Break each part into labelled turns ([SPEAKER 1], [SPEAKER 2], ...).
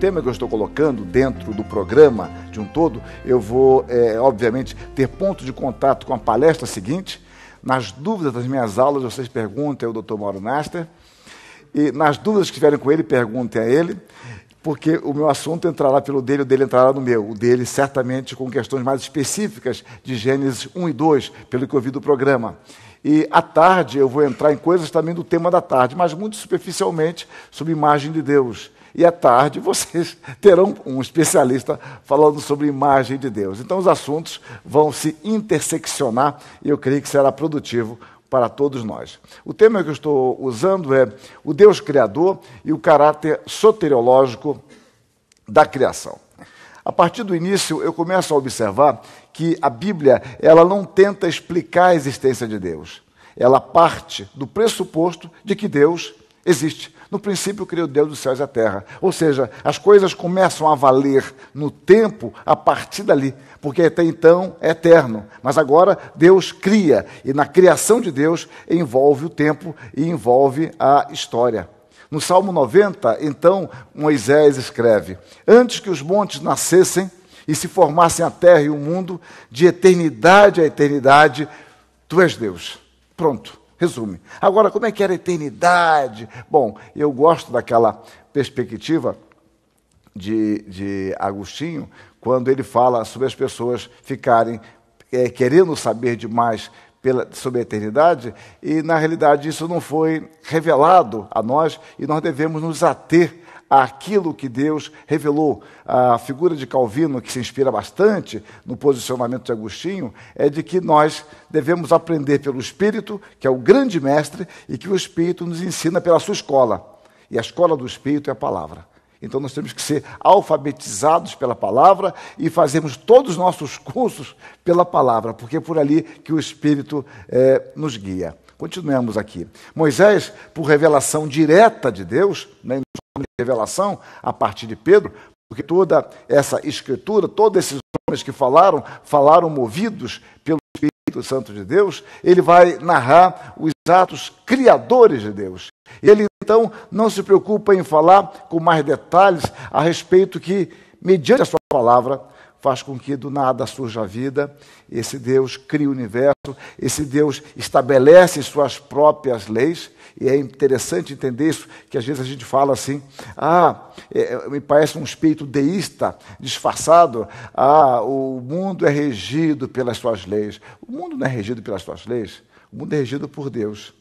[SPEAKER 1] tema que eu estou colocando dentro do programa de um todo, eu vou, obviamente, ter ponto de contato com a palestra seguinte. Nas dúvidas das minhas aulas, vocês perguntem ao Dr. Mauro Naster, e nas dúvidas que tiverem com ele, perguntem a ele, porque o meu assunto entrará pelo dele, o dele entrará no meu. O dele, certamente, com questões mais específicas de Gênesis 1 e 2, pelo que eu vi do programa. E à tarde eu vou entrar em coisas também do tema da tarde, mas muito superficialmente sobre imagem de Deus. E à tarde vocês terão um especialista falando sobre imagem de Deus. Então os assuntos vão se interseccionar e eu creio que será produtivo para todos nós. O tema que eu estou usando é o Deus Criador e o caráter soteriológico da criação. A partir do início, eu começo a observar que a Bíblia ela não tenta explicar a existência de Deus. Ela parte do pressuposto de que Deus existe. No princípio, criou Deus dos céus e a terra. Ou seja, as coisas começam a valer no tempo a partir dali, porque até então é eterno. Mas agora Deus cria, e na criação de Deus envolve o tempo e envolve a história. No Salmo 90, então, Moisés escreve: antes que os montes nascessem e se formassem a terra e o mundo, de eternidade a eternidade, tu és Deus. Pronto, resume. Agora, como é que era a eternidade? Bom, eu gosto daquela perspectiva de Agostinho, quando ele fala sobre as pessoas ficarem querendo saber demais sobre a eternidade, e na realidade isso não foi revelado a nós, e nós devemos nos ater àquilo que Deus revelou. A figura de Calvino, que se inspira bastante no posicionamento de Agostinho, é de que nós devemos aprender pelo Espírito, que é o grande mestre, e que o Espírito nos ensina pela sua escola. E a escola do Espírito é a palavra. Então nós temos que ser alfabetizados pela palavra e fazermos todos os nossos cursos pela palavra, porque é por ali que o Espírito nos guia. Continuemos aqui. Moisés, por revelação direta de Deus, né, revelação a partir de Pedro, porque toda essa escritura, todos esses homens que falaram movidos pelo Espírito Santo de Deus, ele vai narrar os atos criadores de Deus. Ele, então, não se preocupa em falar com mais detalhes a respeito que, mediante a sua palavra, faz com que do nada surja a vida. Esse Deus cria o universo, esse Deus estabelece suas próprias leis, e é interessante entender isso, que às vezes a gente fala assim, me parece um espírito deísta disfarçado, o mundo é regido pelas suas leis. O mundo não é regido pelas suas leis, o mundo é regido por Deus,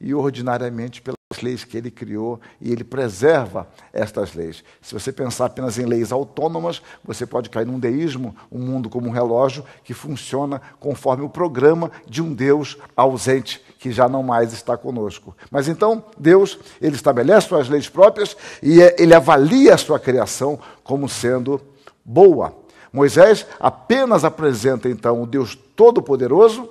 [SPEAKER 1] e ordinariamente pelas leis que ele criou, e ele preserva estas leis. Se você pensar apenas em leis autônomas, você pode cair num deísmo, um mundo como um relógio que funciona conforme o programa de um Deus ausente, que já não mais está conosco. Mas então, Deus, ele estabelece suas leis próprias e ele avalia a sua criação como sendo boa. Moisés apenas apresenta, então, o Deus Todo-Poderoso,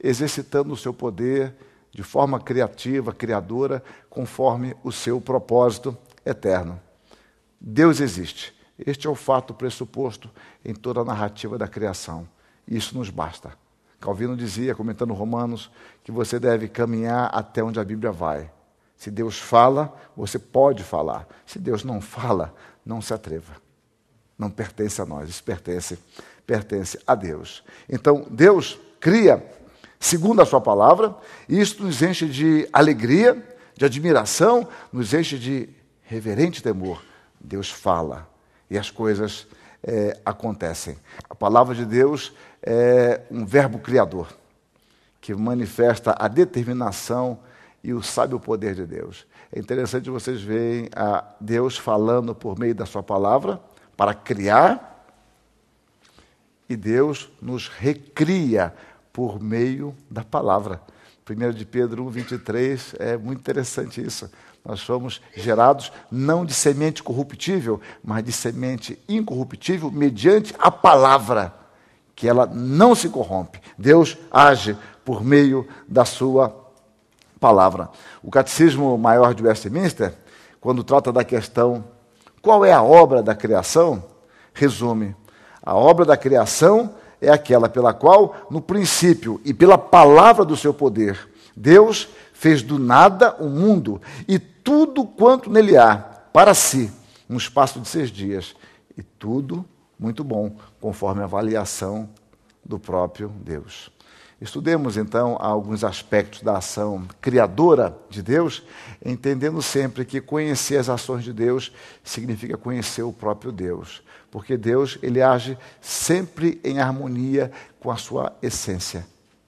[SPEAKER 1] exercitando o seu poder de forma criativa, criadora, conforme o seu propósito eterno. Deus existe. Este é o fato pressuposto em toda a narrativa da criação. Isso nos basta. Calvino dizia, comentando Romanos, que você deve caminhar até onde a Bíblia vai. Se Deus fala, você pode falar. Se Deus não fala, não se atreva. Não pertence a nós, isso pertence a Deus. Então, Deus cria segundo a sua palavra, e isso nos enche de alegria, de admiração, nos enche de reverente temor. Deus fala e as coisas acontecem. A palavra de Deus é um verbo criador, que manifesta a determinação e o sábio poder de Deus. É interessante vocês verem a Deus falando por meio da sua palavra para criar, e Deus nos recria por meio da palavra. 1 de Pedro 1:23, é muito interessante isso. Nós fomos gerados não de semente corruptível, mas de semente incorruptível mediante a palavra, que ela não se corrompe. Deus age por meio da sua palavra. O Catecismo Maior de Westminster, quando trata da questão qual é a obra da criação, resume: a obra da criação é aquela pela qual, no princípio e pela palavra do seu poder, Deus fez do nada o mundo e tudo quanto nele há, para si, um espaço de 6 dias. E tudo muito bom, conforme a avaliação do próprio Deus. Estudemos, então, alguns aspectos da ação criadora de Deus, entendendo sempre que conhecer as ações de Deus significa conhecer o próprio Deus. Porque Deus, ele age sempre em harmonia com a sua essência.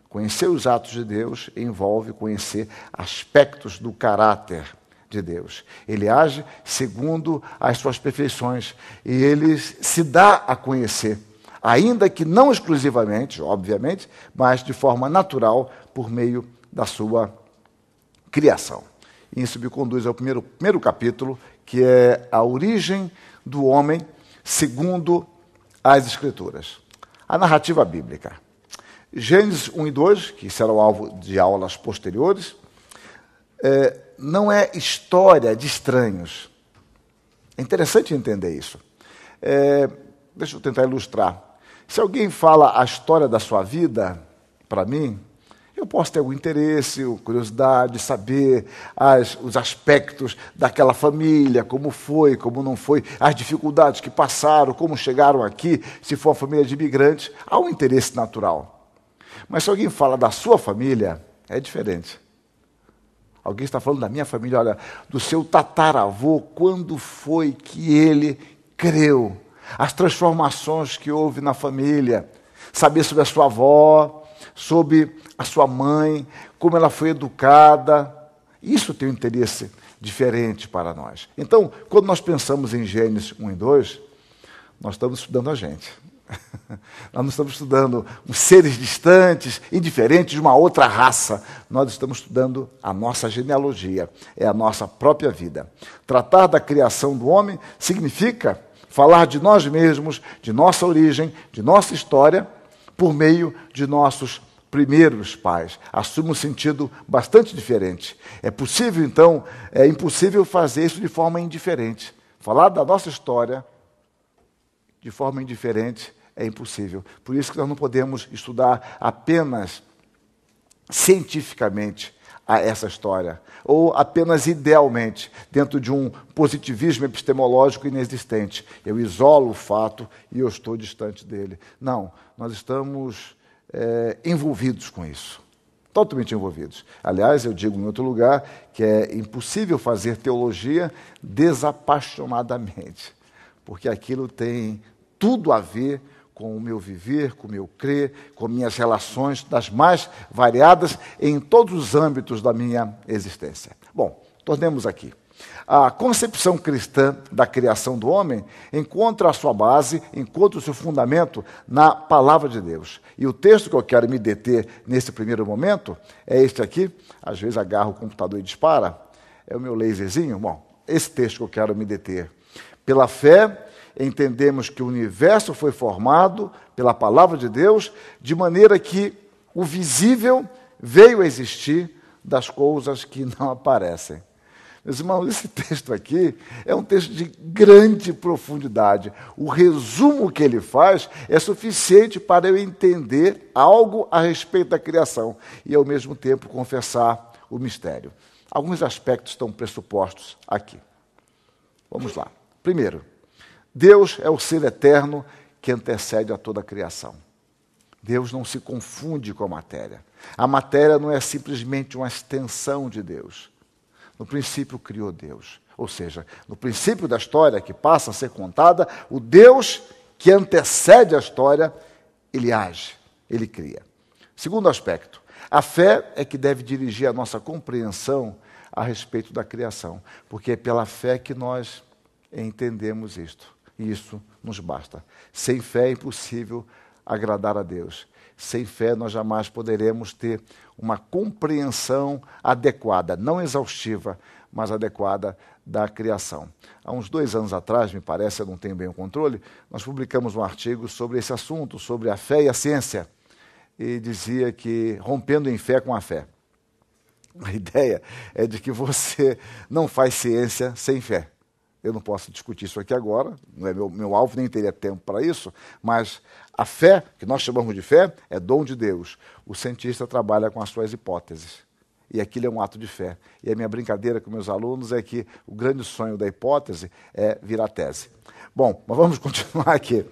[SPEAKER 1] Conhecer os atos de Deus envolve conhecer aspectos do caráter de Deus. Ele age segundo as suas perfeições e ele se dá a conhecer, ainda que não exclusivamente, obviamente, mas de forma natural, por meio da sua criação. Isso me conduz ao primeiro capítulo, que é a origem do homem segundo as Escrituras. A narrativa bíblica. Gênesis 1 e 2, que será o alvo de aulas posteriores, não é história de estranhos. É interessante entender isso. Deixa eu tentar ilustrar. Se alguém fala a história da sua vida, para mim, eu posso ter algum interesse, curiosidade, saber os aspectos daquela família, como foi, como não foi, as dificuldades que passaram, como chegaram aqui, se for uma família de imigrantes, há um interesse natural. Mas se alguém fala da sua família, é diferente. Alguém está falando da minha família, olha, do seu tataravô, quando foi que ele creu? As transformações que houve na família, saber sobre a sua avó, sobre a sua mãe, como ela foi educada. Isso tem um interesse diferente para nós. Então, quando nós pensamos em Gênesis 1 e 2, nós estamos estudando a gente. Nós não estamos estudando os seres distantes, indiferentes de uma outra raça. Nós estamos estudando a nossa genealogia, é a nossa própria vida. Tratar da criação do homem significa falar de nós mesmos, de nossa origem, de nossa história, por meio de nossos primeiros pais. Assume um sentido bastante diferente. É possível, então, é impossível fazer isso de forma indiferente. Falar da nossa história de forma indiferente é impossível. Por isso que nós não podemos estudar apenas cientificamente essa história, ou apenas idealmente, dentro de um positivismo epistemológico inexistente. Eu isolo o fato e eu estou distante dele. Não, nós estamos envolvidos com isso. Totalmente envolvidos. Aliás, eu digo em outro lugar que é impossível fazer teologia desapaixonadamente, porque aquilo tem tudo a ver com o meu viver, com o meu crer, com minhas relações das mais variadas em todos os âmbitos da minha existência. Bom, tornemos aqui. A concepção cristã da criação do homem encontra a sua base, encontra o seu fundamento na palavra de Deus. E o texto que eu quero me deter nesse primeiro momento é este aqui. Às vezes agarro o computador e dispara. É o meu laserzinho. Bom, esse texto que eu quero me deter. Pela fé, entendemos que o universo foi formado pela palavra de Deus, de maneira que o visível veio a existir das coisas que não aparecem. Meus irmãos, esse texto aqui é um texto de grande profundidade. O resumo que ele faz é suficiente para eu entender algo a respeito da criação e, ao mesmo tempo, confessar o mistério. Alguns aspectos estão pressupostos aqui. Vamos lá. Primeiro, Deus é o ser eterno que antecede a toda a criação. Deus não se confunde com a matéria. A matéria não é simplesmente uma extensão de Deus. No princípio criou Deus. Ou seja, no princípio da história que passa a ser contada, o Deus que antecede a história, ele age, ele cria. Segundo aspecto, a fé é que deve dirigir a nossa compreensão a respeito da criação, porque é pela fé que nós entendemos isto. E isso nos basta. Sem fé é impossível agradar a Deus. Sem fé nós jamais poderemos ter uma compreensão adequada, não exaustiva, mas adequada da criação. Há uns 2 anos atrás, me parece, eu não tenho bem o controle, nós publicamos um artigo sobre esse assunto, sobre a fé e a ciência, e dizia que rompendo em fé com a fé. A ideia é de que você não faz ciência sem fé. Eu não posso discutir isso aqui agora, não é meu alvo, nem teria tempo para isso, mas a fé, que nós chamamos de fé, é dom de Deus. O cientista trabalha com as suas hipóteses. e aquilo é um ato de fé. E a minha brincadeira com meus alunos é que o grande sonho da hipótese é virar tese. Bom, mas vamos continuar aqui.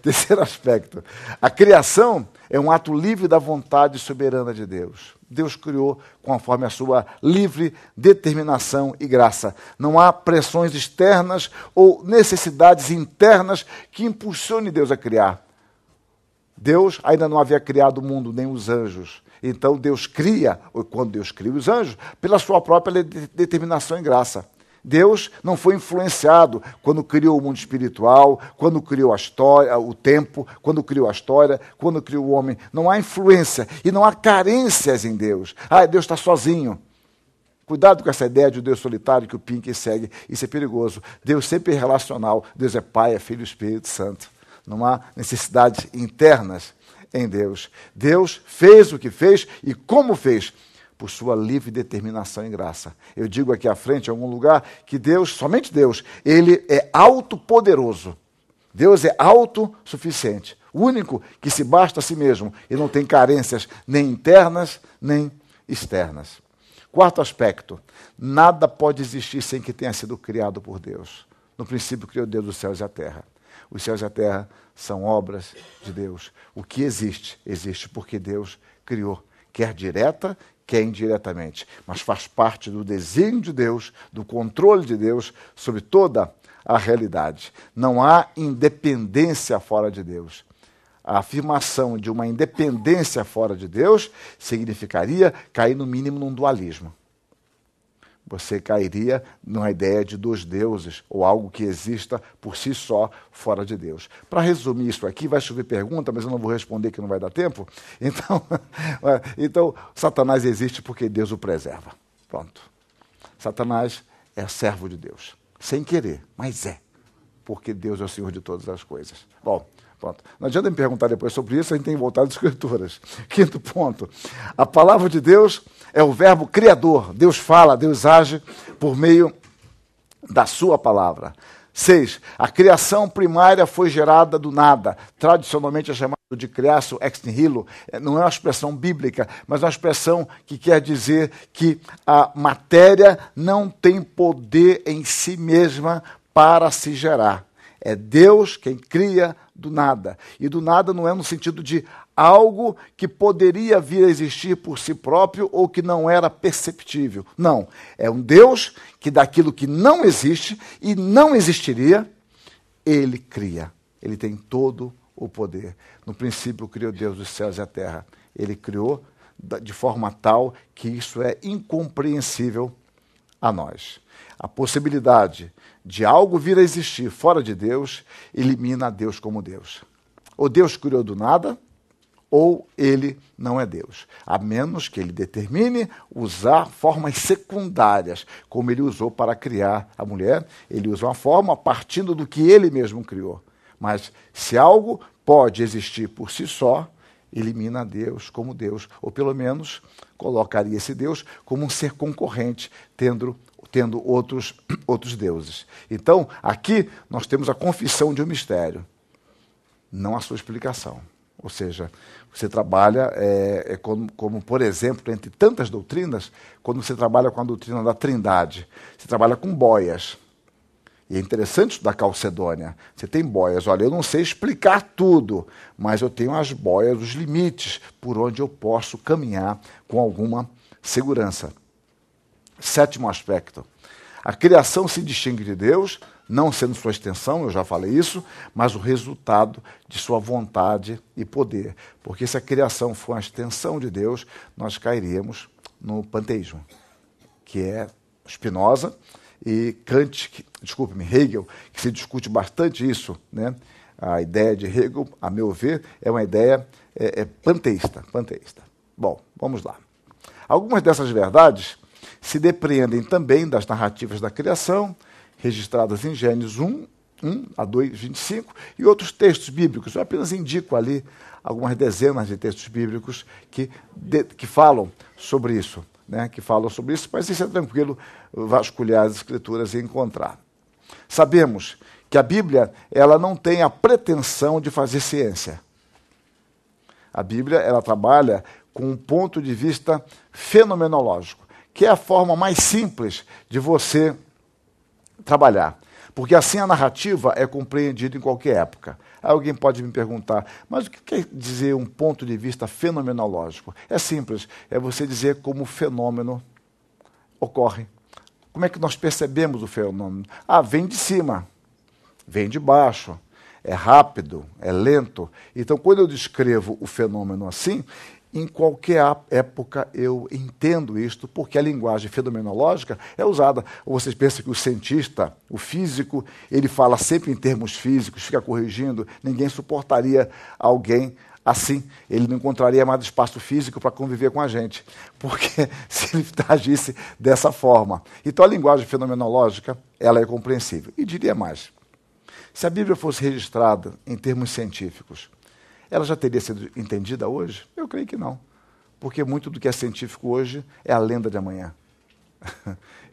[SPEAKER 1] Terceiro aspecto. A criação é um ato livre da vontade soberana de Deus. Deus criou conforme a sua livre determinação e graça. Não há pressões externas ou necessidades internas que impulsionem Deus a criar. Deus ainda não havia criado o mundo, nem os anjos. Então Deus cria, ou quando Deus cria os anjos, pela sua própria determinação e graça. Deus não foi influenciado quando criou o mundo espiritual, quando criou a história, o tempo, quando criou a história, quando criou o homem. Não há influência e não há carências em Deus. Deus está sozinho. Cuidado com essa ideia de um Deus solitário que o Pink segue. Isso é perigoso. Deus sempre é relacional. Deus é Pai, é Filho e Espírito Santo. Não há necessidades internas em Deus. Deus fez o que fez e como fez, por sua livre determinação e graça. Eu digo aqui à frente, em algum lugar, que Deus, somente Deus, Ele é autopoderoso. Deus é autossuficiente. O único que se basta a si mesmo e não tem carências nem internas, nem externas. Quarto aspecto, nada pode existir sem que tenha sido criado por Deus. No princípio criou Deus os céus e a terra. Os céus e a terra são obras de Deus. O que existe, existe porque Deus criou, quer direta, quer indiretamente, mas faz parte do desenho de Deus, do controle de Deus sobre toda a realidade. Não há independência fora de Deus. A afirmação de uma independência fora de Deus significaria cair, no mínimo, num dualismo. Você cairia numa ideia de dois deuses, ou algo que exista por si só, fora de Deus. Para resumir isso aqui, vai chover pergunta, mas eu não vou responder que não vai dar tempo. Então, Satanás existe porque Deus o preserva. Pronto. Satanás é servo de Deus. Sem querer, mas é. Porque Deus é o Senhor de todas as coisas. Bom, pronto. Não adianta me perguntar depois sobre isso, a gente tem voltado às Escrituras. Quinto ponto. A palavra de Deus é o verbo criador. Deus fala, Deus age por meio da sua palavra. 6. A criação primária foi gerada do nada. Tradicionalmente é chamado de creatio ex nihilo. Não é uma expressão bíblica, mas é uma expressão que quer dizer que a matéria não tem poder em si mesma para se gerar. É Deus quem cria do nada. E do nada não é no sentido de algo que poderia vir a existir por si próprio ou que não era perceptível. Não. É um Deus que daquilo que não existe e não existiria, Ele cria. Ele tem todo o poder. No princípio criou Deus os céus e a terra. Ele criou de forma tal que isso é incompreensível a nós. A possibilidade de algo vir a existir fora de Deus elimina Deus como Deus. Ou Deus criou do nada, ou ele não é Deus. A menos que ele determine usar formas secundárias, como ele usou para criar a mulher. Ele usa uma forma partindo do que ele mesmo criou. Mas se algo pode existir por si só, elimina Deus como Deus. Ou pelo menos colocaria esse Deus como um ser concorrente, tendo outros deuses. Então, aqui nós temos a confissão de um mistério, não a sua explicação. Ou seja, você trabalha, como, por exemplo, entre tantas doutrinas, quando você trabalha com a doutrina da Trindade, você trabalha com boias. E é interessante estudar Calcedônia. Você tem boias. Olha, eu não sei explicar tudo, mas eu tenho as boias, os limites por onde eu posso caminhar com alguma segurança. 7º aspecto. A criação se distingue de Deus, não sendo sua extensão, eu já falei isso, mas o resultado de sua vontade e poder. Porque se a criação for uma extensão de Deus, nós cairíamos no panteísmo, que é Spinoza e Hegel, que se discute bastante isso, né? A ideia de Hegel, a meu ver, é uma ideia panteísta. Bom, vamos lá. Algumas dessas verdades se depreendem também das narrativas da criação, registradas em Gênesis 1 a 2, 25, e outros textos bíblicos. Eu apenas indico ali algumas dezenas de textos bíblicos que falam sobre isso, né? Mas isso é tranquilo vasculhar as Escrituras e encontrar. Sabemos que a Bíblia ela não tem a pretensão de fazer ciência. A Bíblia, ela trabalha com um ponto de vista fenomenológico, que é a forma mais simples de você trabalhar. Porque assim a narrativa é compreendida em qualquer época. Aí alguém pode me perguntar, mas o que quer dizer um ponto de vista fenomenológico? É simples, é você dizer como o fenômeno ocorre. Como é que nós percebemos o fenômeno? Ah, vem de cima, vem de baixo, é rápido, é lento. Então, quando eu descrevo o fenômeno assim, em qualquer época eu entendo isto, porque a linguagem fenomenológica é usada. Ou vocês pensam que o cientista, o físico, ele fala sempre em termos físicos, fica corrigindo, ninguém suportaria alguém assim. Ele não encontraria mais espaço físico para conviver com a gente, porque se ele agisse dessa forma. Então a linguagem fenomenológica, ela é compreensível. E diria mais, se a Bíblia fosse registrada em termos científicos, ela já teria sido entendida hoje? Eu creio que não. Porque muito do que é científico hoje é a lenda de amanhã.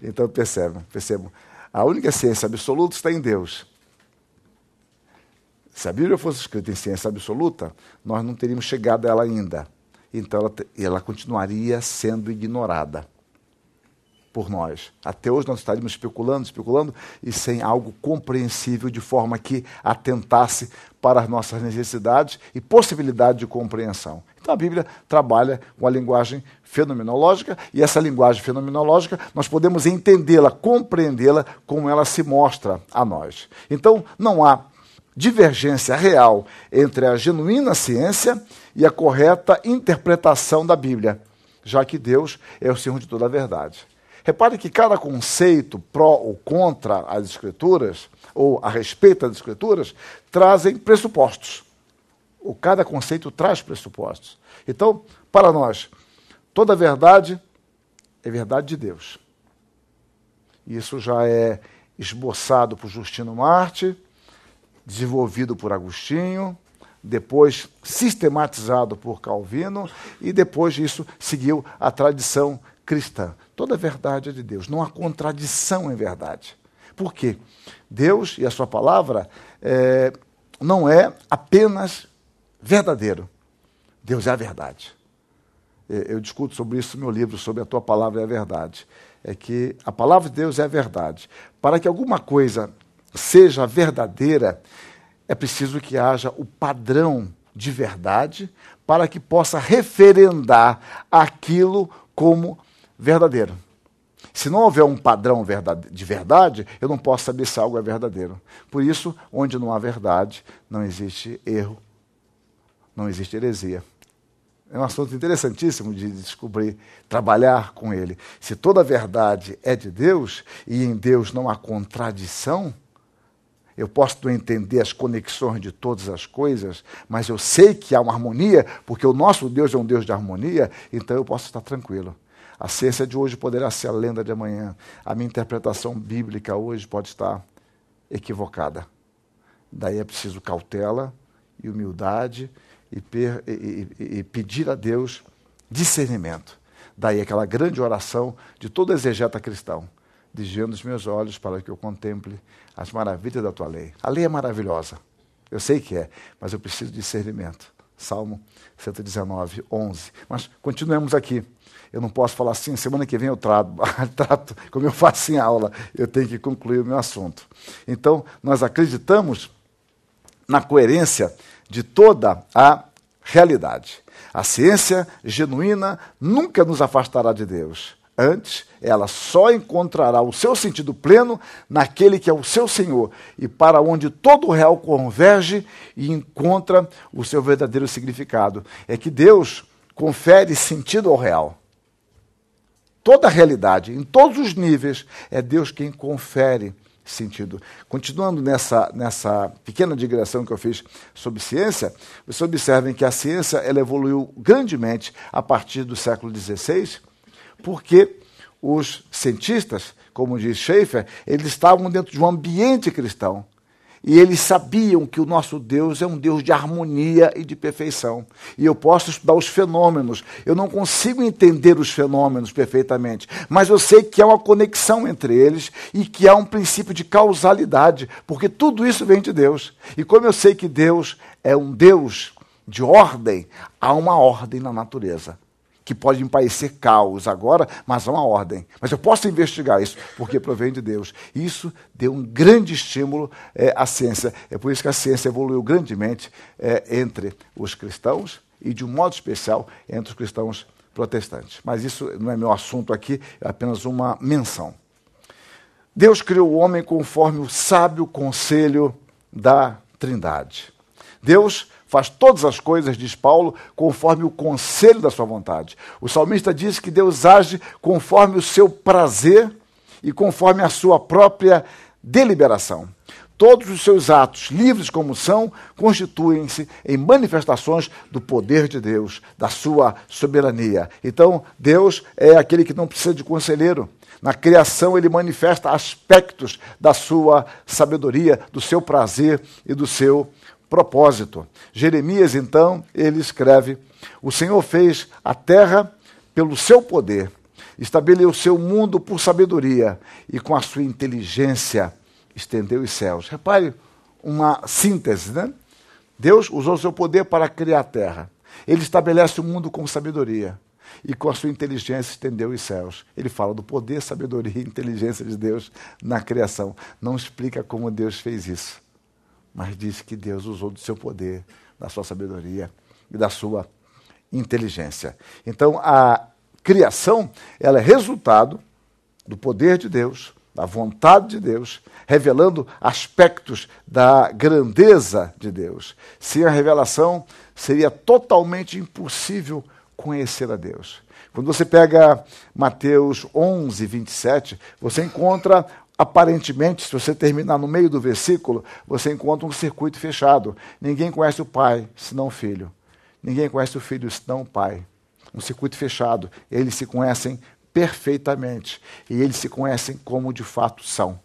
[SPEAKER 1] Então percebam. A única ciência absoluta está em Deus. Se a Bíblia fosse escrita em ciência absoluta, nós não teríamos chegado a ela ainda. Então ela continuaria sendo ignorada por nós. Até hoje nós estaríamos especulando, e sem algo compreensível, de forma que atentasse para as nossas necessidades e possibilidade de compreensão. Então a Bíblia trabalha com a linguagem fenomenológica, e essa linguagem fenomenológica nós podemos entendê-la, compreendê-la como ela se mostra a nós. Então não há divergência real entre a genuína ciência e a correta interpretação da Bíblia, já que Deus é o Senhor de toda a verdade. Repare que cada conceito pró ou contra as Escrituras, ou a respeito das Escrituras, trazem pressupostos. Cada conceito traz pressupostos. Então, para nós, toda verdade é verdade de Deus. Isso já é esboçado por Justino Marte, desenvolvido por Agostinho, depois sistematizado por Calvino, e depois disso seguiu a tradição cristã. Toda verdade é de Deus, não há contradição em verdade. Por quê? Deus e a sua palavra não é apenas verdadeiro. Deus é a verdade. Eu discuto sobre isso no meu livro, sobre a tua palavra é a verdade. É que a palavra de Deus é a verdade. Para que alguma coisa seja verdadeira, é preciso que haja o padrão de verdade para que possa referendar aquilo como verdadeiro. Se não houver um padrão de verdade, eu não posso saber se algo é verdadeiro. Por isso, onde não há verdade, não existe erro, não existe heresia. É um assunto interessantíssimo de descobrir, trabalhar com ele. Se toda a verdade é de Deus, e em Deus não há contradição, eu posso não entender as conexões de todas as coisas, mas eu sei que há uma harmonia, porque o nosso Deus é um Deus de harmonia, então eu posso estar tranquilo. A ciência de hoje poderá ser a lenda de amanhã. A minha interpretação bíblica hoje pode estar equivocada. Daí é preciso cautela e humildade e pedir a Deus discernimento. Daí aquela grande oração de todo exegeta cristão. Desviando os meus olhos para que eu contemple as maravilhas da tua lei. A lei é maravilhosa. Eu sei que é, mas eu preciso de discernimento. Salmo 119, 11. Mas continuemos aqui. Eu não posso falar assim, semana que vem eu trato como eu faço em aula. Eu tenho que concluir o meu assunto. Então, nós acreditamos na coerência de toda a realidade. A ciência genuína nunca nos afastará de Deus. Antes, ela só encontrará o seu sentido pleno naquele que é o seu Senhor, e para onde todo o real converge e encontra o seu verdadeiro significado. É que Deus confere sentido ao real. Toda a realidade, em todos os níveis, é Deus quem confere sentido. Continuando nessa pequena digressão que eu fiz sobre ciência, vocês observem que a ciência ela evoluiu grandemente a partir do século XVI, porque os cientistas, como diz Schaeffer, eles estavam dentro de um ambiente cristão. E eles sabiam que o nosso Deus é um Deus de harmonia e de perfeição. E eu posso estudar os fenômenos. Eu não consigo entender os fenômenos perfeitamente, mas eu sei que há uma conexão entre eles e que há um princípio de causalidade, porque tudo isso vem de Deus. E como eu sei que Deus é um Deus de ordem, há uma ordem na natureza, que pode me parecer caos agora, mas há uma ordem. Mas eu posso investigar isso, porque provém de Deus. Isso deu um grande estímulo à ciência. É por isso que a ciência evoluiu grandemente entre os cristãos e, de um modo especial, entre os cristãos protestantes. Mas isso não é meu assunto aqui, é apenas uma menção. Deus criou o homem conforme o sábio conselho da Trindade. Deus faz todas as coisas, diz Paulo, conforme o conselho da sua vontade. O salmista diz que Deus age conforme o seu prazer e conforme a sua própria deliberação. Todos os seus atos, livres como são, constituem-se em manifestações do poder de Deus, da sua soberania. Então, Deus é aquele que não precisa de conselheiro. Na criação, ele manifesta aspectos da sua sabedoria, do seu prazer e do seu propósito. Jeremias, então, ele escreve: o Senhor fez a terra pelo seu poder, estabeleceu o mundo por sabedoria e com a sua inteligência estendeu os céus. Repare uma síntese, né? Deus usou o seu poder para criar a terra. Ele estabelece o mundo com sabedoria e com a sua inteligência estendeu os céus. Ele fala do poder, sabedoria e inteligência de Deus na criação. Não explica como Deus fez isso, mas diz que Deus usou do seu poder, da sua sabedoria e da sua inteligência. Então, a criação, ela é resultado do poder de Deus, da vontade de Deus, revelando aspectos da grandeza de Deus. Sem a revelação, seria totalmente impossível conhecer a Deus. Quando você pega Mateus 11, 27, você encontra, aparentemente, se você terminar no meio do versículo, você encontra um circuito fechado. Ninguém conhece o Pai, senão o Filho. Ninguém conhece o Filho, senão o Pai. Um circuito fechado. Eles se conhecem perfeitamente. E eles se conhecem como de fato são.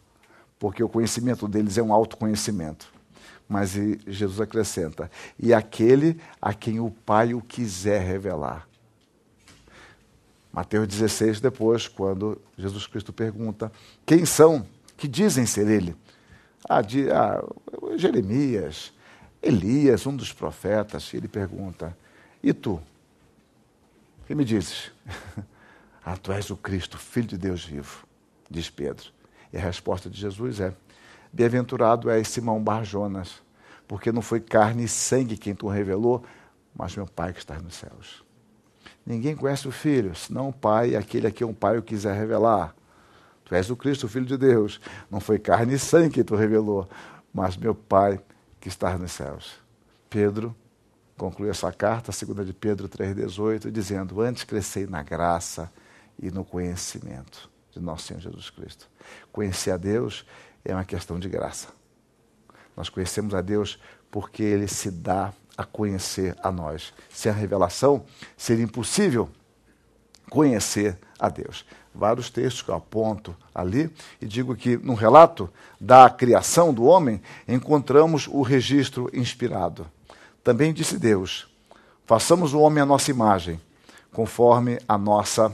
[SPEAKER 1] Porque o conhecimento deles é um autoconhecimento. Mas Jesus acrescenta: e aquele a quem o Pai o quiser revelar. Mateus 16, depois, quando Jesus Cristo pergunta: quem são que dizem ser ele? Jeremias, Elias, um dos profetas. E ele pergunta: e tu? Que me dizes? Tu és o Cristo, Filho de Deus vivo, diz Pedro. E a resposta de Jesus é: bem-aventurado és Simão Bar-Jonas, porque não foi carne e sangue quem tu revelou, mas meu Pai que está nos céus. Ninguém conhece o Filho, senão o Pai, aquele a quem o Pai o quiser revelar. Tu és o Cristo, o Filho de Deus. Não foi carne e sangue que tu revelou, mas meu Pai que está nos céus. Pedro conclui essa carta, 2 de Pedro 3,18, dizendo: antes crescei na graça e no conhecimento de nosso Senhor Jesus Cristo. Conhecer a Deus é uma questão de graça. Nós conhecemos a Deus porque Ele se dá a conhecer a nós. Sem a revelação, seria impossível conhecer a Deus. Vários textos que eu aponto ali e digo que no relato da criação do homem encontramos o registro inspirado. Também disse Deus: façamos o homem à nossa imagem, conforme a nossa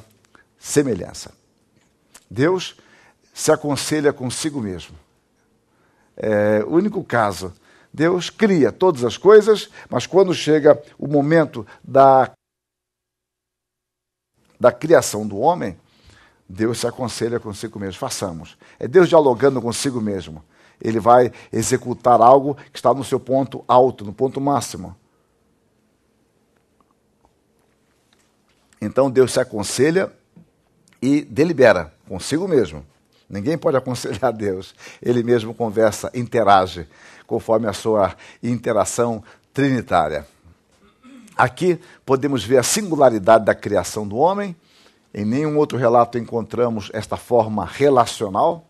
[SPEAKER 1] semelhança. Deus se aconselha consigo mesmo. É o único caso. Deus cria todas as coisas, mas quando chega o momento da criação do homem, Deus se aconselha consigo mesmo. Façamos. É Deus dialogando consigo mesmo. Ele vai executar algo que está no seu ponto alto, no ponto máximo. Então Deus se aconselha e delibera consigo mesmo. Ninguém pode aconselhar Deus. Ele mesmo conversa, interage, conforme a sua interação trinitária. Aqui podemos ver a singularidade da criação do homem. Em nenhum outro relato encontramos esta forma relacional.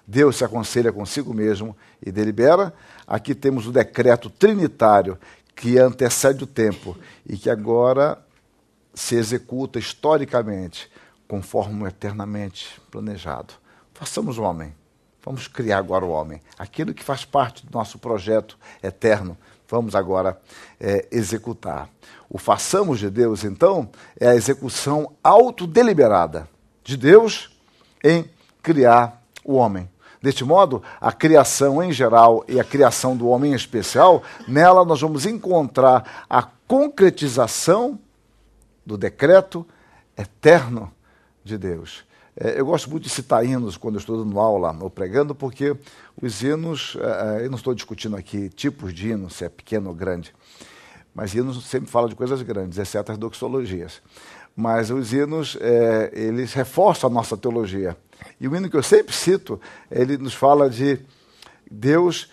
[SPEAKER 1] Deus se aconselha consigo mesmo e delibera. Aqui temos o decreto trinitário que antecede o tempo e que agora se executa historicamente, conforme o eternamente planejado. Façamos o homem. Vamos criar agora o homem. Aquilo que faz parte do nosso projeto eterno, vamos agora executar. O façamos de Deus, então, é a execução autodeliberada de Deus em criar o homem. Deste modo, a criação em geral e a criação do homem em especial, nela nós vamos encontrar a concretização do decreto eterno de Deus. Eu gosto muito de citar hinos quando eu estou dando aula ou pregando, porque os hinos, eu não estou discutindo aqui tipos de hinos, se é pequeno ou grande, mas hinos sempre falam de coisas grandes, exceto as doxologias. Mas os hinos, eles reforçam a nossa teologia. E o hino que eu sempre cito, ele nos fala de Deus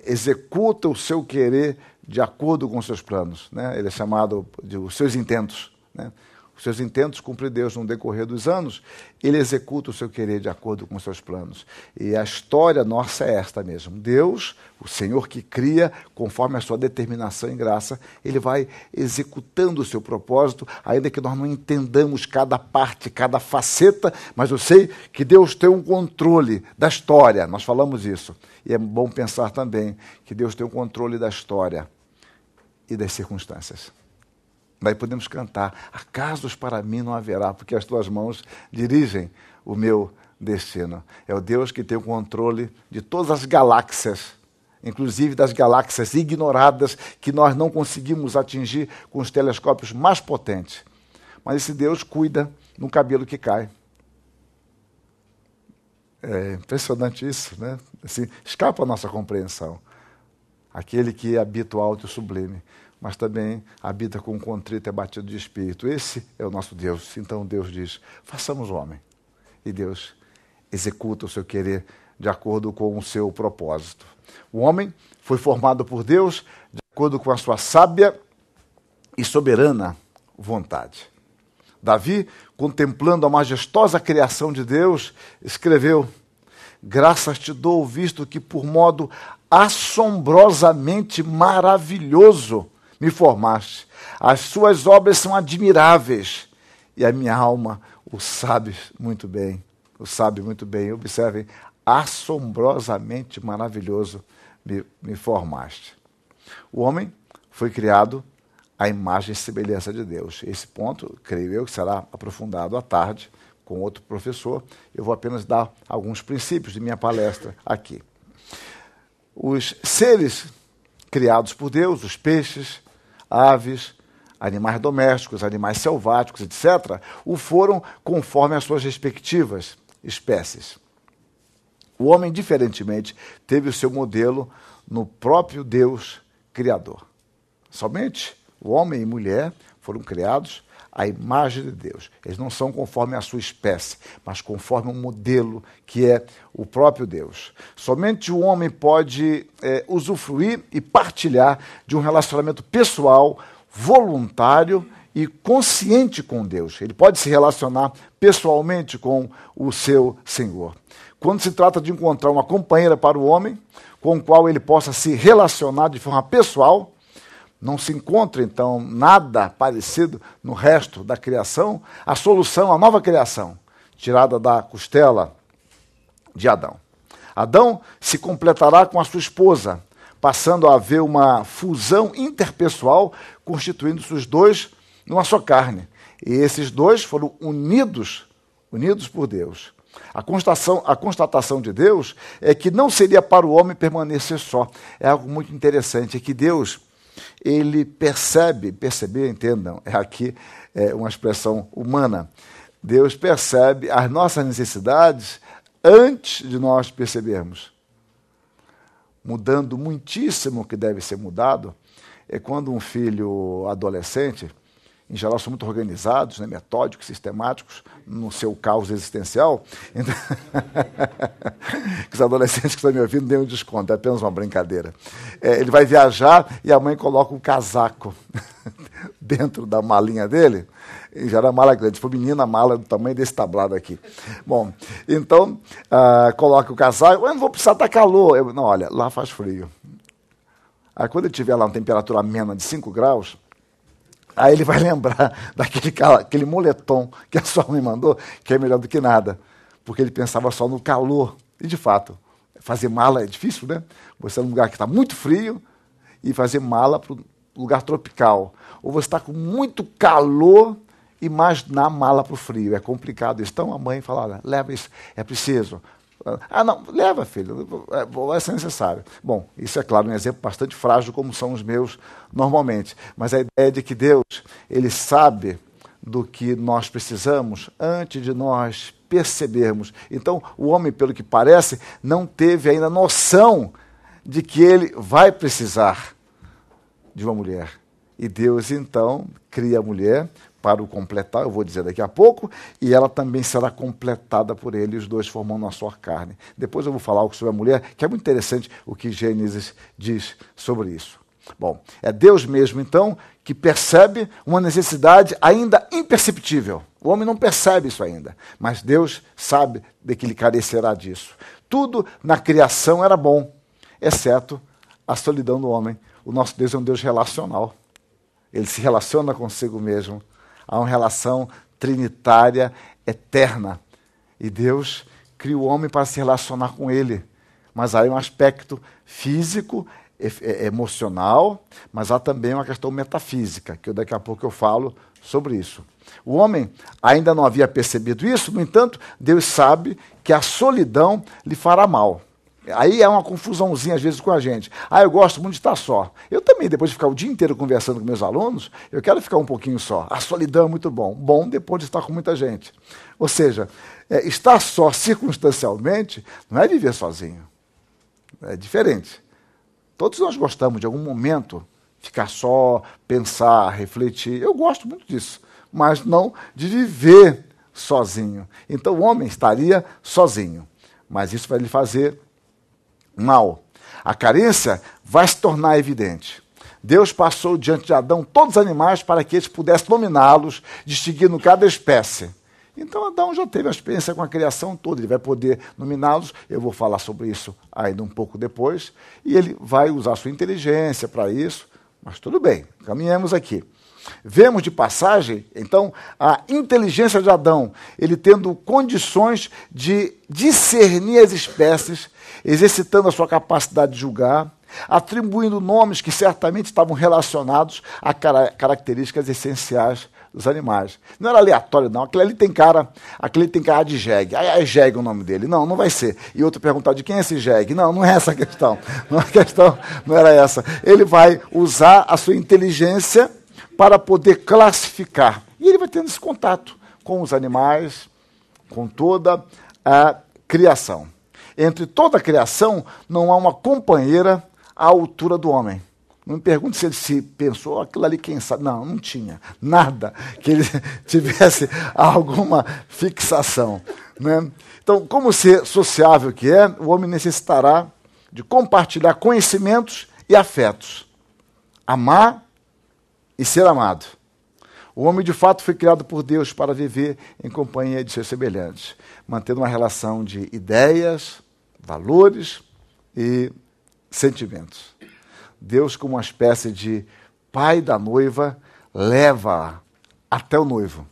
[SPEAKER 1] executa o seu querer de acordo com os seus planos. Né? Ele é chamado de os seus intentos. Né? Os seus intentos cumpre Deus no decorrer dos anos, ele executa o seu querer de acordo com os seus planos. E a história nossa é esta mesmo. Deus, o Senhor que cria, conforme a sua determinação e graça, ele vai executando o seu propósito, ainda que nós não entendamos cada parte, cada faceta, mas eu sei que Deus tem um controle da história, nós falamos isso. E é bom pensar também que Deus tem o controle da história e das circunstâncias. Daí podemos cantar, acasos para mim não haverá, porque as tuas mãos dirigem o meu destino. É o Deus que tem o controle de todas as galáxias, inclusive das galáxias ignoradas, que nós não conseguimos atingir com os telescópios mais potentes. Mas esse Deus cuida no cabelo que cai. É impressionante isso, né? Assim, escapa a nossa compreensão. Aquele que habita o alto e o sublime, mas também habita com um contrito e abatido de espírito. Esse é o nosso Deus. Então Deus diz, façamos o homem. E Deus executa o seu querer de acordo com o seu propósito. O homem foi formado por Deus de acordo com a sua sábia e soberana vontade. Davi, contemplando a majestosa criação de Deus, escreveu, graças te dou, visto que por modo assombrosamente maravilhoso me formaste. As suas obras são admiráveis e a minha alma o sabe muito bem. O sabe muito bem. Observem, assombrosamente maravilhoso me formaste. O homem foi criado à imagem e semelhança de Deus. Esse ponto, creio eu, que será aprofundado à tarde com outro professor. Eu vou apenas dar alguns princípios de minha palestra aqui. Os seres criados por Deus, os peixes, aves, animais domésticos, animais selváticos, etc., o foram conforme as suas respectivas espécies. O homem, diferentemente, teve o seu modelo no próprio Deus Criador. Somente o homem e mulher foram criados à imagem de Deus. Eles não são conforme a sua espécie, mas conforme um modelo que é o próprio Deus. Somente o homem pode usufruir e partilhar de um relacionamento pessoal, voluntário e consciente com Deus. Ele pode se relacionar pessoalmente com o seu Senhor. Quando se trata de encontrar uma companheira para o homem, com o qual ele possa se relacionar de forma pessoal, não se encontra, então, nada parecido no resto da criação, a solução, a nova criação, tirada da costela de Adão. Adão se completará com a sua esposa, passando a haver uma fusão interpessoal, constituindo-se os dois numa só carne. E esses dois foram unidos por Deus. A constatação de Deus é que não seria para o homem permanecer só. É algo muito interessante, é que Deus, ele perceber, entendam, aqui uma expressão humana. Deus percebe as nossas necessidades antes de nós percebermos. Mudando muitíssimo o que deve ser mudado, é quando um filho adolescente, em geral são muito organizados, né, metódicos, sistemáticos, no seu caos existencial. Então, os adolescentes que estão me ouvindo deem um desconto, é apenas uma brincadeira. Ele vai viajar e a mãe coloca um casaco dentro da malinha dele. Em geral, a mala grande. Se for menina, a mala do tamanho desse tablado aqui. Bom, então, coloca o casaco. Eu não vou precisar estar calor. Não, olha, lá faz frio. Aí, quando ele estiver lá na temperatura amena de 5 graus, aí ele vai lembrar daquele moletom que a sua mãe mandou, que é melhor do que nada, porque ele pensava só no calor. E, de fato, fazer mala é difícil, né? Você é num lugar que está muito frio e fazer mala para um lugar tropical. Ou você está com muito calor e mais na mala para o frio. É complicado isso. Então a mãe fala, olha, leva isso, é preciso. Ah, não, leva, filho, vai ser necessário. Bom, isso é claro, um exemplo bastante frágil, como são os meus normalmente. Mas a ideia de que Deus, ele sabe do que nós precisamos antes de nós percebermos. Então, o homem, pelo que parece, não teve ainda noção de que ele vai precisar de uma mulher. E Deus, então, cria a mulher para o completar, eu vou dizer daqui a pouco, e ela também será completada por ele, e os dois formando a sua carne. Depois eu vou falar algo sobre a mulher, que é muito interessante o que Gênesis diz sobre isso. Bom, é Deus mesmo, então, que percebe uma necessidade ainda imperceptível. O homem não percebe isso ainda, mas Deus sabe de que ele carecerá disso. Tudo na criação era bom, exceto a solidão do homem. O nosso Deus é um Deus relacional. Ele se relaciona consigo mesmo. Há uma relação trinitária eterna. E Deus cria o homem para se relacionar com ele. Mas há um aspecto físico, emocional, mas há também uma questão metafísica, que daqui a pouco eu falo sobre isso. O homem ainda não havia percebido isso, no entanto, Deus sabe que a solidão lhe fará mal. Aí é uma confusãozinha às vezes com a gente. Ah, eu gosto muito de estar só. Eu também, depois de ficar o dia inteiro conversando com meus alunos, eu quero ficar um pouquinho só. A solidão é muito bom. Bom depois de estar com muita gente. Ou seja, estar só circunstancialmente não é viver sozinho. É diferente. Todos nós gostamos de algum momento ficar só, pensar, refletir. Eu gosto muito disso, mas não de viver sozinho. Então o homem estaria sozinho, mas isso vai lhe fazer mal. A carência vai se tornar evidente. Deus passou diante de Adão todos os animais para que eles pudessem dominá-los, distinguindo cada espécie. Então Adão já teve a experiência com a criação toda, ele vai poder dominá-los, eu vou falar sobre isso ainda um pouco depois, e ele vai usar sua inteligência para isso, mas tudo bem, caminhamos aqui. Vemos de passagem, então, a inteligência de Adão, ele tendo condições de discernir as espécies, exercitando a sua capacidade de julgar, atribuindo nomes que certamente estavam relacionados a características essenciais dos animais. Não era aleatório, não. Aquele ali tem cara de jegue. É jegue o nome dele. Não, não vai ser. E outro perguntar de quem é esse jegue. Não, não é essa a questão. Não, a questão não era essa. Ele vai usar a sua inteligência para poder classificar. E ele vai tendo esse contato com os animais, com toda a criação. Entre toda a criação, não há uma companheira à altura do homem. Não me pergunte se ele se pensou, aquilo ali, quem sabe. Não, não tinha nada que ele tivesse alguma fixação. Né? Então, como ser sociável que é, o homem necessitará de compartilhar conhecimentos e afetos. Amar e ser amado. O homem, de fato, foi criado por Deus para viver em companhia de seus semelhantes, mantendo uma relação de ideias, valores e sentimentos. Deus, como uma espécie de pai da noiva, leva-a até o noivo.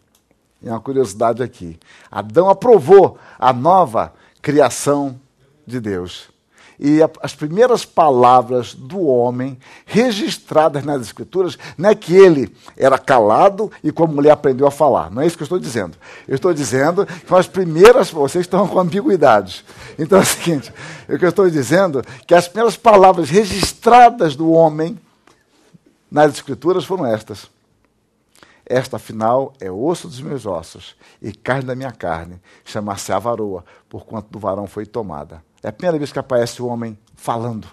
[SPEAKER 1] E uma curiosidade aqui. Adão aprovou a nova criação de Deus. E as primeiras palavras do homem registradas nas Escrituras não é que ele era calado e com a mulher aprendeu a falar. Não é isso que eu estou dizendo. Eu estou dizendo que as primeiras, vocês estão com ambiguidades. Então é o seguinte, o que eu estou dizendo é que as primeiras palavras registradas do homem nas Escrituras foram estas. Esta, afinal, é osso dos meus ossos e carne da minha carne, chamar-se-á varoa, porquanto do varão foi tomada. É a primeira vez que aparece o homem falando.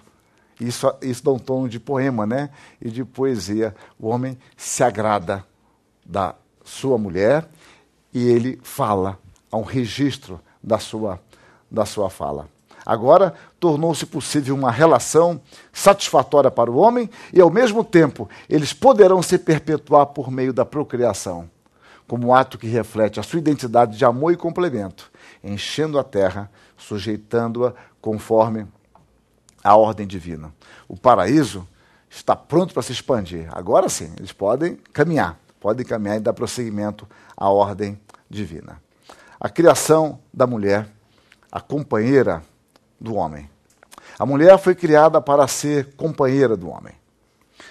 [SPEAKER 1] Isso dá um tom de poema, né? E de poesia. O homem se agrada da sua mulher e ele fala. Há um registro da sua fala. Agora, tornou-se possível uma relação satisfatória para o homem e, ao mesmo tempo, eles poderão se perpetuar por meio da procriação, como um ato que reflete a sua identidade de amor e complemento, enchendo a terra, sujeitando-a conforme a ordem divina. O paraíso está pronto para se expandir. Agora sim, eles podem caminhar e dar prosseguimento à ordem divina. A criação da mulher, a companheira do homem. A mulher foi criada para ser companheira do homem.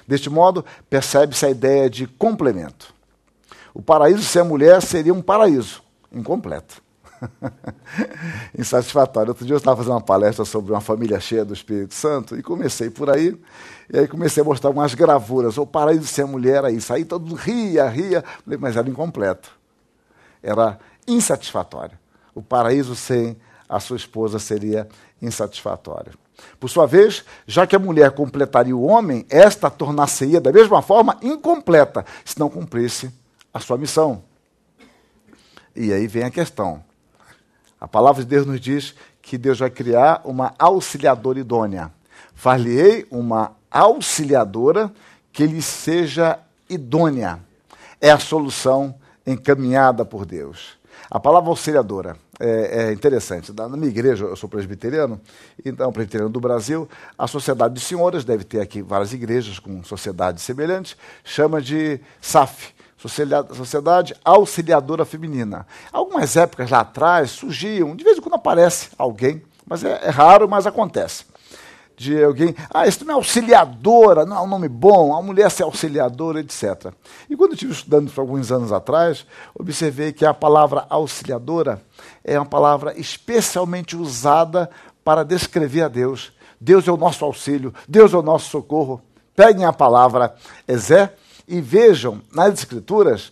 [SPEAKER 1] Deste modo, percebe-se a ideia de complemento. O paraíso sem a mulher seria um paraíso incompleto. Insatisfatório. Outro dia eu estava fazendo uma palestra sobre uma família cheia do Espírito Santo e comecei por aí, e aí comecei a mostrar umas gravuras. O paraíso sem a mulher era isso. Aí todo mundo ria, mas era incompleto. Era insatisfatório. O paraíso sem a sua esposa seria insatisfatório. Por sua vez, já que a mulher completaria o homem, esta tornar-se-ia da mesma forma incompleta, se não cumprisse a sua missão. E aí vem a questão. A palavra de Deus nos diz que Deus vai criar uma auxiliadora idônea. Far-lhe-ei uma auxiliadora que lhe seja idônea. É a solução encaminhada por Deus. A palavra auxiliadora é interessante. Na minha igreja, eu sou presbiteriano, então, presbiteriano do Brasil, a Sociedade de Senhoras, deve ter aqui várias igrejas com sociedades semelhantes, chama de SAF, Sociedade Auxiliadora Feminina. Algumas épocas lá atrás surgiam, de vez em quando aparece alguém, mas é raro, mas acontece. De alguém, isso não é auxiliadora, não é um nome bom, a mulher ser auxiliadora, etc. E quando eu estive estudando isso alguns anos atrás, observei que a palavra auxiliadora é uma palavra especialmente usada para descrever a Deus. Deus é o nosso auxílio, Deus é o nosso socorro. Peguem a palavra Ezé e vejam nas Escrituras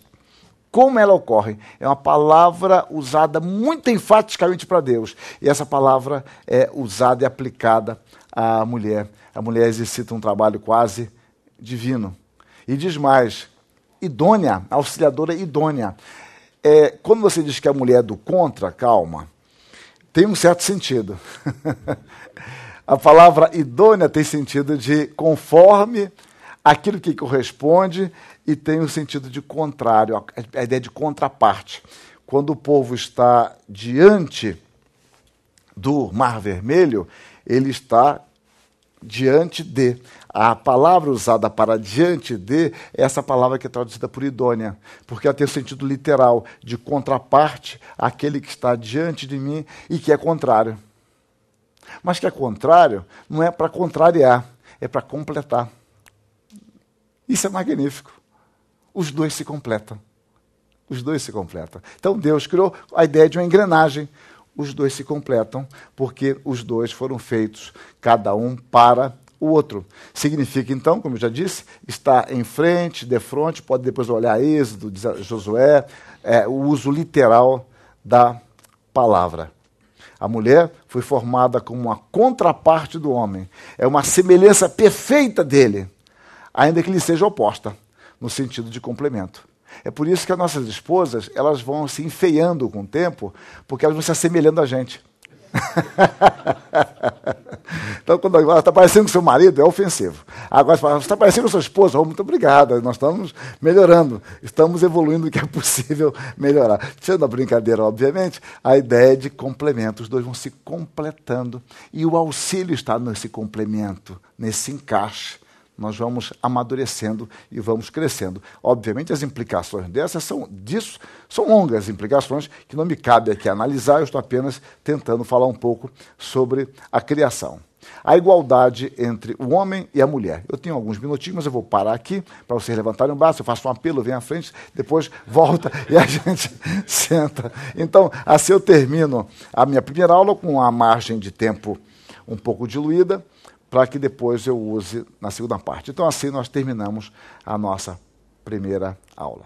[SPEAKER 1] como ela ocorre. É uma palavra usada muito enfaticamente para Deus. E essa palavra é usada e aplicada à mulher. A mulher exercita um trabalho quase divino. E diz mais, idônea, auxiliadora idônea. Quando você diz que a mulher é do contra, calma, tem um certo sentido. A palavra idônea tem sentido de conforme aquilo que corresponde e tem o sentido de contrário, a ideia de contraparte. Quando o povo está diante do Mar Vermelho, ele está diante de. A palavra usada para diante de é essa palavra que é traduzida por idônea, porque ela tem o sentido literal de contraparte àquele que está diante de mim e que é contrário. Mas que é contrário não é para contrariar, é para completar. Isso é magnífico. Os dois se completam. Os dois se completam. Então Deus criou a ideia de uma engrenagem. Os dois se completam porque os dois foram feitos, cada um para o outro. Significa, então, como eu já disse, estar em frente, de frente, pode depois olhar Êxodo, Josué, o uso literal da palavra. A mulher foi formada como uma contraparte do homem. É uma semelhança perfeita dele, ainda que lhe seja oposta, no sentido de complemento. É por isso que as nossas esposas, elas vão se enfeiando com o tempo, porque elas vão se assemelhando a gente. Então, quando ela está parecendo com seu marido, é ofensivo. Agora, você está parecendo com sua esposa, muito obrigada, nós estamos melhorando, estamos evoluindo o que é possível melhorar. Tirando a brincadeira, obviamente, a ideia de complemento, os dois vão se completando, e o auxílio está nesse complemento, nesse encaixe. Nós vamos amadurecendo e vamos crescendo. Obviamente, as implicações disso são longas implicações que não me cabe aqui analisar, eu estou apenas tentando falar um pouco sobre a criação. A igualdade entre o homem e a mulher. Eu tenho alguns minutinhos, mas eu vou parar aqui para vocês levantarem o braço, eu faço um apelo, venho à frente, depois volta e a gente senta. Então, assim eu termino a minha primeira aula com uma margem de tempo um pouco diluída, para que depois eu use na segunda parte. Então, assim nós terminamos a nossa primeira aula.